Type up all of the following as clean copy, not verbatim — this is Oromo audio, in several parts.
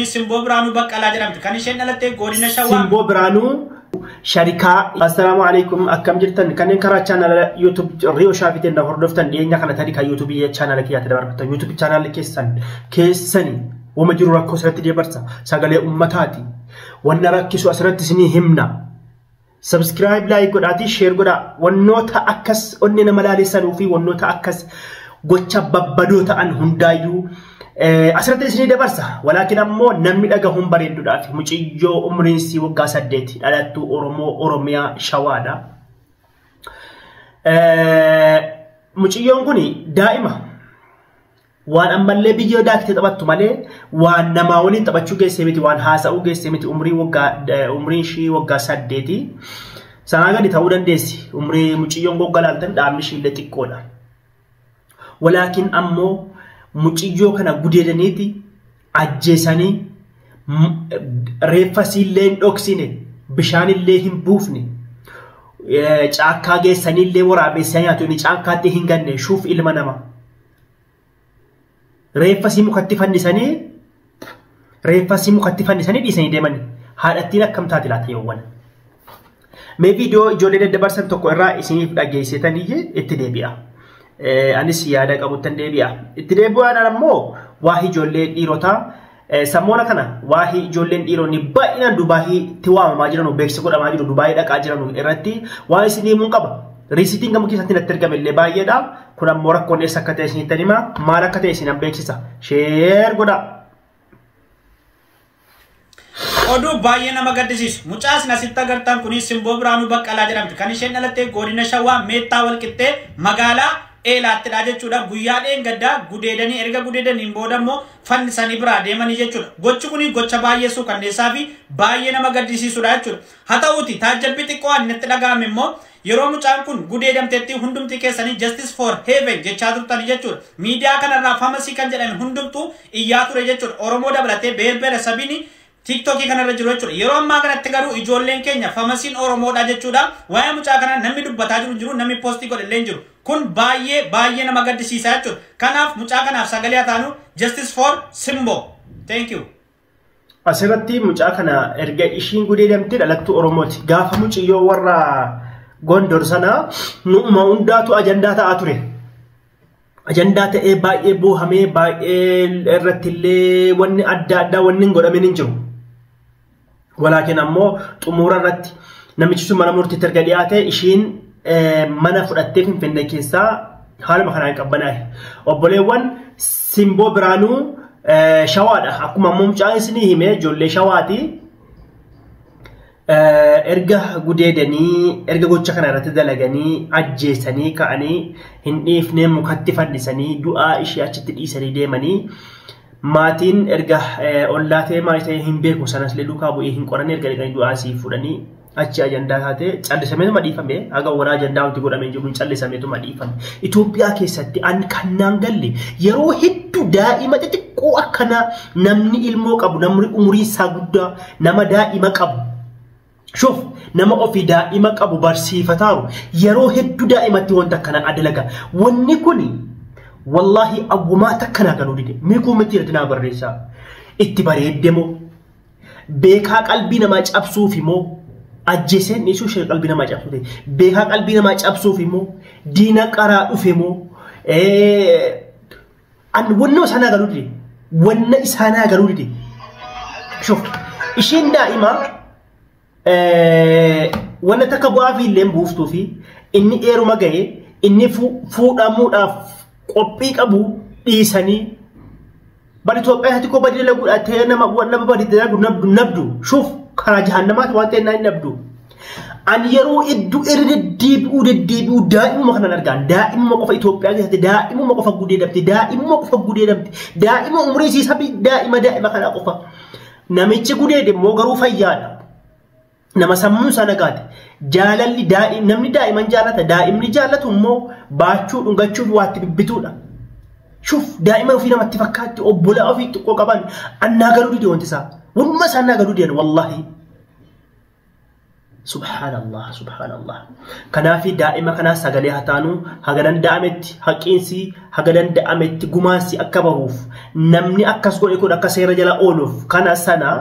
Simbo Branu Bakala jedhamti kan isheen dhalatte godina Shawaa. Simbo Branu sharika. Assalamu alaikum akkam jirtan kanneen karaa channel YouTube Rio Shafiteen hordoftan dhiyeenya kana tarii kan YouTube channel kiyyaatti dabarfatan YouTube channel keessani wama jiru rakkoo asirratti dabarsa sagalee ummataati wanna rakkisu asirratti isinii himna. Subscribe like godhaati share godhaa wannoota akkas onni nama laaleessanuu fi wannoota akkas gocha babbadoo ta'an hundaayyuu asirratti isinii dabarsa walakin ammoo namni dhagahun bareedduudhaaf muciyyoo umriin si waggaa 8 dhalattuu Oromiyaa Shawaadha. Muciyyoon kuni daa'ima waan ammallee biyyoo daaktee taphattu malee waan namaa waliin taphachuu geessee miti waan haasa'uu geessee miti umriin ishii waggaa 8 sanaa gadi ta'uu dandeessi umrii muciyyoon goggalaaltan dhaabni ishii illee xiqqoodha. Walakin ammoo muciyyoo kana gudeedaniiti ajjeesanii reeffasiillee hin dhoksine bishaanillee hin buufne caakkaa geessanillee waraabessaa nyaatu inni caakkaatti hin ganne shuuf ilma nama reeffasii mukatti fannisanii dhiisanii deemanii haadhattiin akkam taati laata yoowwan. Mee viidiyoo ijoollee daddabarsan tokko irraa isiniif dhageessitanii itti deebi'a. Anis yaada qabutan deebi'a. Itti deebi'uudhaan ammoo waa'ee ijoollee dhiirotaa sammoona kana waa'ee ijoolleen dhiironni baay'inaan Dubaayiitti waamamaa jiran beeksisa godhamaa jiru Dubaayii dhaqaa jiran irratti waa'ee isin himuun qaba. Riisitiin gama keessatti natti argame illee baay'eedha. Kun ammoo rakkoon eessa akka ta'e isinitti hima maal akka ta'e isin beeksisa. Sheer godhaa. Oduu baay'ee nama gaddisiisu. Mucaas nasitti agartan kunis Simbo Biraanuu Baqqalaa jedhamti. Kan isheen dhalatte godina Shawaa Meettaa Walqixxee magaalaa Eelaatti jechuudha. Guyyaadheen gaddaa gudeedanii erga gudeedaniin booda immoo fannisanii biraa deemanii jechuudha. Gochi kun gocha baay'ee suukanneessaa fi baay'ee nama gaddisiisudha jechuudha. Haa ta'uuti taajjabbii xiqqoo ani natti dhaga'ame immoo yeroo mucaan kun gudeedamteetti hundumti keessanii justice for heaven jechaa turtanii jechuudha. Miidiyaa kanarraa famasii kan jedhan hundumtuu iyyaa ture jechuudha. Oromoo dabalatee beelbeera sabiini TikTokii kanarra jiru jechuudha. Yeroo ammaa kanatti garuu ijoolleen keenya famasiin Oromoodha jechuudha. Waa'ee mucaa kana namni dubbataa jiru namni poostii godhallee jiru. Kun baay'ee nama gaddisiisaa jechuudha. Kanaaf mucaa kanaaf sagalee ataanu justice for Simbo. Thank you. Asirratti mucaa kana erga ishiin gudeedamtee dhalattuu Oromooti. Gaafa muciyyoo warra Gondor sanaa nuuma hundaatu ajandaa ta'aa ture. Ajandaa ta'ee baay'ee boohamee baay'ee irratti illee wanni adda addaa wanni hin godhamin hin jiru. Walakin ammoo xumura irratti namichi sun mana murtiitti erga dhiyaate ishiin mana fudhattee Finfinnee keessaa haaluma kanaan qabbanaa'e. Obboleewwan Simbo Biraanuu Shawaadha. Akkuma ammoo mucaan isinii hime ijoollee Shawaati. Erga gudeedanii erga gocha kana irratti dalaganii ajjeesanii ka'anii hin dhiifnee mukatti fannisanii du'aa ishee achitti dhiisanii deemanii maatiin erga ollaa ta'ee maal ta'ee hin beeku sanas illee duukaa bu'ee hin qoranne erga dhaqanii du'aa asii fudhanii achi ajandaa taate callisameetuma dhiifame haga warra ajandaa wanti godhamee jiru callisameetuma dhiifame. Itoophiyaa keessatti kan naan galle yeroo hedduu daa'ima xixiqqoo akkana namni ilmoo qabu namni umurii isaa guddaa nama daa'ima qabu. Shuf nama ofii daa'ima qabu barsiifataaru yeroo hedduu daa'imatti wanta akkana adalaga wanni kuni wallahi awwamaa takkanaa galuu dide miikuu miti irratti naa barreessaa itti bareeddemoo beekaa qalbii namaa cabsuuf immoo ajjeeseen dhiisuu ishee qalbii namaa cabsuute beekaa qalbii namaa cabsuuf immoo diina qaraa dhufe immoo wanna isaanaa galuu dide wanna isaanaa galuu dide shuf isheen daa'ima wanna takka bu'aa fi illee buuftuu fi inni eeruma ga'e inni fuudhamuudhaaf qophii qabu dhiisanii bari Itoophiyaatti ko badii dalaguudha ta'ee nama badii dalagu nabdu shuuf karaa jahannamaatti waan ta'e naan nabdu. Ani yeroo hedduu deddeebi'uu daa'imuma kanan argaan daa'imuma qofa Itoophiyaa keessatti daa'imuma qofa gudeedamte daa'ima umurii isaa daa'ima kana qofa namichi gudeede immoo garuu fayyaadha. Nama sammuu sana gaate jaalalli namni daa'iman jaalata daa'imni jaalatu immoo baachuu dhungachuuf waatti bibbituudha. Shuf daa'ima ofii namatti fakkaatti obbolaa ofii xiqqoo qaban annaa galuu dide wanti isaa wanuma isaa annaa galuu dide wallahi. subhanallah subhanallah kanafi daa'ima kana sagalee hataanu hagadan da'ametti haqqiinsi hagadan da'ametti gumaansi akka bahuuf namni akkas godhe kun akka seera jala ooluuf kana sana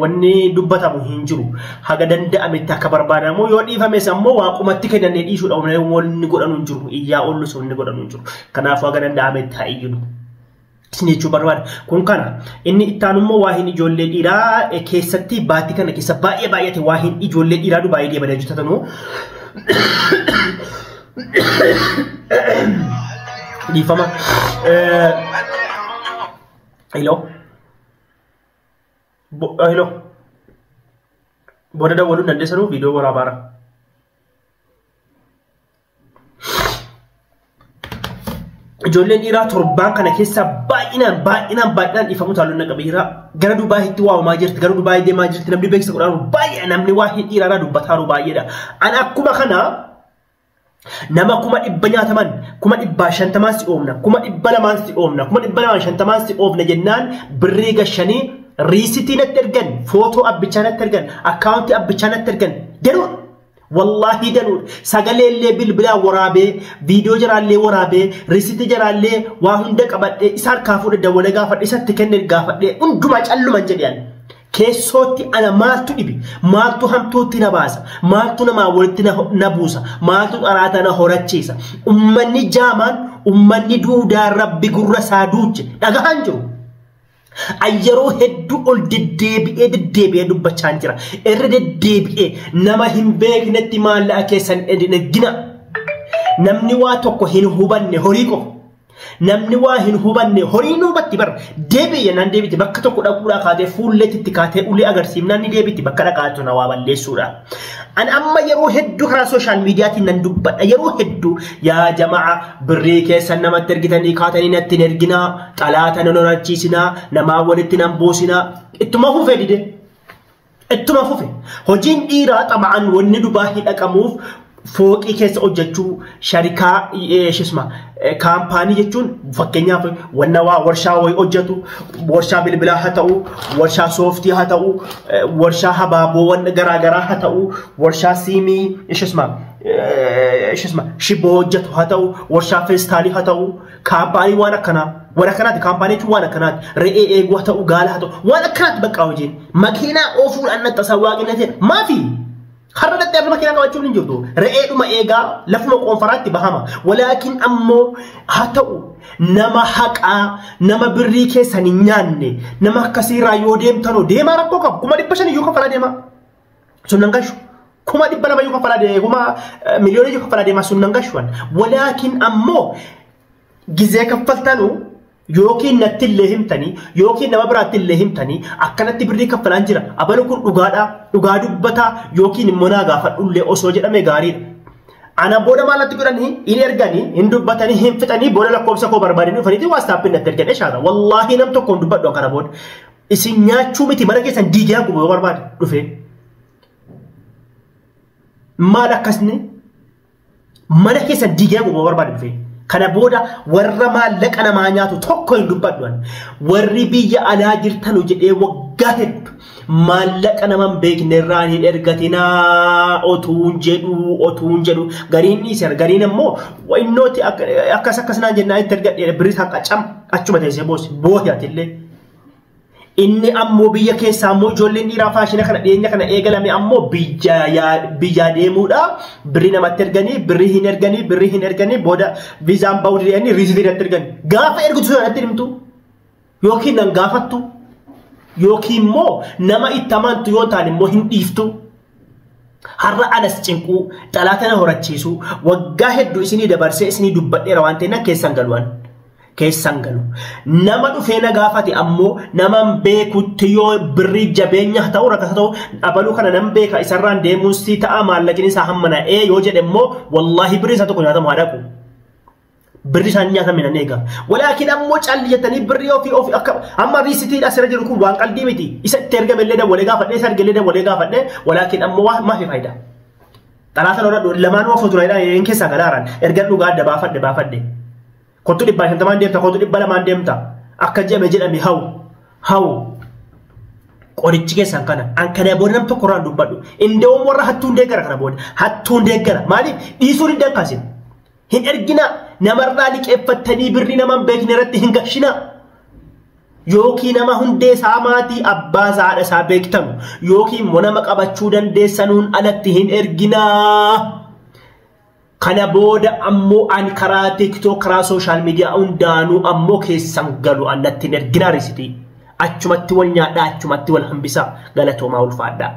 wanni dubbatamu hin jiru hagadan da'ametti akka barbaadamu yoo dhiifames ammoo waaqumatti kennanii dhiisuudha wanni godhanu hin jiru iyyaa oollu sunni godhanu hin jiru kanaaf hagadan da'ametti haa iyyuu Sinichu barbaada kun kana inni ittaanummoo waa hin ijoollee dhiiraa keessatti baatti kana keessa baay'ee waa hin ijoollee dhiiraa du baay'ee deemaa jirtanu dhiifama hello booda dawwaluu dandeessanu viidiyoo waraabaara ijoolleen dhiiraa torbaan kana keessa baay'inaan ifamu taaluu na qabeera gara Dubaayitti waamaa jirti gara Dubaayii deemaa jirti namni beeksisa godhaanu baay'ee namni waa hin dhiiraa dubbataaru baay'eedha an akkuma kana nama 100 nyaataman 150 si oomna 200 si oomna 250 si oomna jennaan birrii gashanii riisitii natti ergan footoo abbichaa natti ergan akkaawuntii abbichaa natti ergan jedhu والله دنور سجلي اللي بالبلا ورابه فيديو جرى اللي ورابه ريسيت جرى اللي واهندك أبد إسار كافور الدولة قافت إسار تكنر قافت أنتم أجلو من جديان كيسوتي أنا مالتو إبي مالتو هم توتي نباسا مالتو نما ولتنا نبوسا مالتو أراتنا هورتشيسا أمني جامان أمني دودا ربي قرر سادوج نغانجو Ayyaroo hedduu ol deddeebi'ee dubbachaa jira. Irra deddeebi'ee nama hin beeknetti maallaqa keessan gina. Namni waa tokko hin hubanne horii qofa. Namni waa hin hubanne horii nubatti bar deebi'ee naan deebiti bakka tokko dhaquudhaa kaatee fuulleetitti kaatee ulee agarsiifnaan ni deebiti bakka dhaqaatu na waa balleessuudha. An amma yeroo hedduu karaa sooshaal miidiyaatiin nan dubbadha yeroo hedduu yaa jamaa birrii keessan namatti ergitanii kaatanii natti hin erginaa xalaata nan horachiisinaa namaa walitti nan boosinaa ittuma fufe dide ittuma fufe hojiin dhiiraa xaba'an wanni Dubaayii dhaqamuuf fooqii keessa hojjechuu sharikaa shisma kaampaanii jechuun fakkeenyaaf wanna waa warshaa way hojjetu warshaa bilbilaa haa ta'u warshaa sooftii haa ta'u warshaa habaaboo wanna garaagaraa haa ta'u warshaa siimii shisma shiboo hojjetu haa ta'u warshaa feestaalii haa ta'u kaampaanii waan akkanaati kaampaanii jechuun waan akkanaati re'ee eeguu haa ta'u gaala haa ta'u waan akkanaati bakka hojiin makiinaa oofuudhaan na tasawaaqinate maafi خرجت قبل ما كنا نوجه نجدو رأينا إيجا لفنا قنفرات بهما ولكن أمو هتو نما حقا نما بريكة سنينياني نما كسيرا يوديم تانو ديما ربوكا كما دي بشان يوكا فلا ديما سننغاشو كما دي بلا ما يوكا فلا ديما كما مليون يوكا فلا ديما سننغاشوان ولكن أمو جزيك فلتانو Yookiin natti illee himtanii yookiin nama biraatti illee himtanii akkanatti birrii kaffalaan jira abaluu kun dhugaa dubbataa yookiin immoo naa gaafadhullee osoo jedhame gaariidha. Ana booda maalatti godhanii hin erganii hin dubbatanii hin fixanii booda lakkoofsa koo barbaadanii dhufaniiti waastaappiin natti ergan shaara wallaahi nam tokkoon dubbadhu kana booda isin nyaachuu miti mana keessan diigaa guboo barbaade dhufee maal akkasni mana keessan diigaa guboo barbaade dhufee. Kana booda warra maallaqa namaa nyaatu tokko hin dubbadhuan warri biyya alaa jirtan jedhee waggaa hedduu maallaqa nama hin beekne irraan hin ergatinaa otuun jedhu gariin dhiiser gariin immoo innooti akkas naan jennaan itti ergadhee birrii haqqa achuma teessee boohiyatillee inni ammoo biyya keessaa ammoo ijoolleen dhiiraa faashina kana dhiyeenya kana eegalame ammoo biyya deemuudha birrii namatti erganii booda viizaan ba'uu didanii riisitii irratti erganii gaafa ergitu sanatti himtu yookiin nan gaafattu yookiin immoo nama itti amantu yoo ta'an immoo hin dhiiftu har'a anas cinquu xalaata na horachiisu waggaa hedduu isinii dabarsee isinii dubbadheera waan ta'eef keessan galuun. Keessan galu nama dhufee na gaafate ammoo nama beekutti yoo birrii jabeenya ta'u rakkasa ta'u abaluu kana nam beeka isarraan deemuun si ta'a maallaqni isaa hammana yoo jedhe immoo wallaahi birrii isaa tokko nyaatamu haa dhaqu birrii isaan nyaatame nan eega walaakin ammoo calli jettanii birrii ofii akka amma riisitii asirra jiru kun waan qalbii miti isa itti ergamellee dabalee gaafadhee isa ergamellee dabalee gaafadhee walaakin ammoo maafi faayidaa xalaata lamaan waa fuulduraadhaan een keessaa gadaaraan ergan dhugaa adda baafadhe Kotu di bahan teman dia, kotu di bala man dia, akka jame jedhame haw qorichi keessan kana an kana booda nam tokko raan dubbadhu indeewwan warra hattuun deeggara kana booda hattuun deeggara maaliif dhiisuun hin danqaasin hin ergina namarraa liqeeffattanii birrii nama hin beekne irratti hin gashina yookiin nama hundee isaa maatii abbaa isaa haadha isaa beektan yookiin immoo nama qabachuu dandeessanuun alatti hin erginaa. Kana booda ammoo an karaa TikTok karaa social media hundaanuu ammoo keessan galu annatti hin erginaa risitii achumatti wal nyaadhaa achumatti wal hambisaa galatoomaa ulfaadhaa.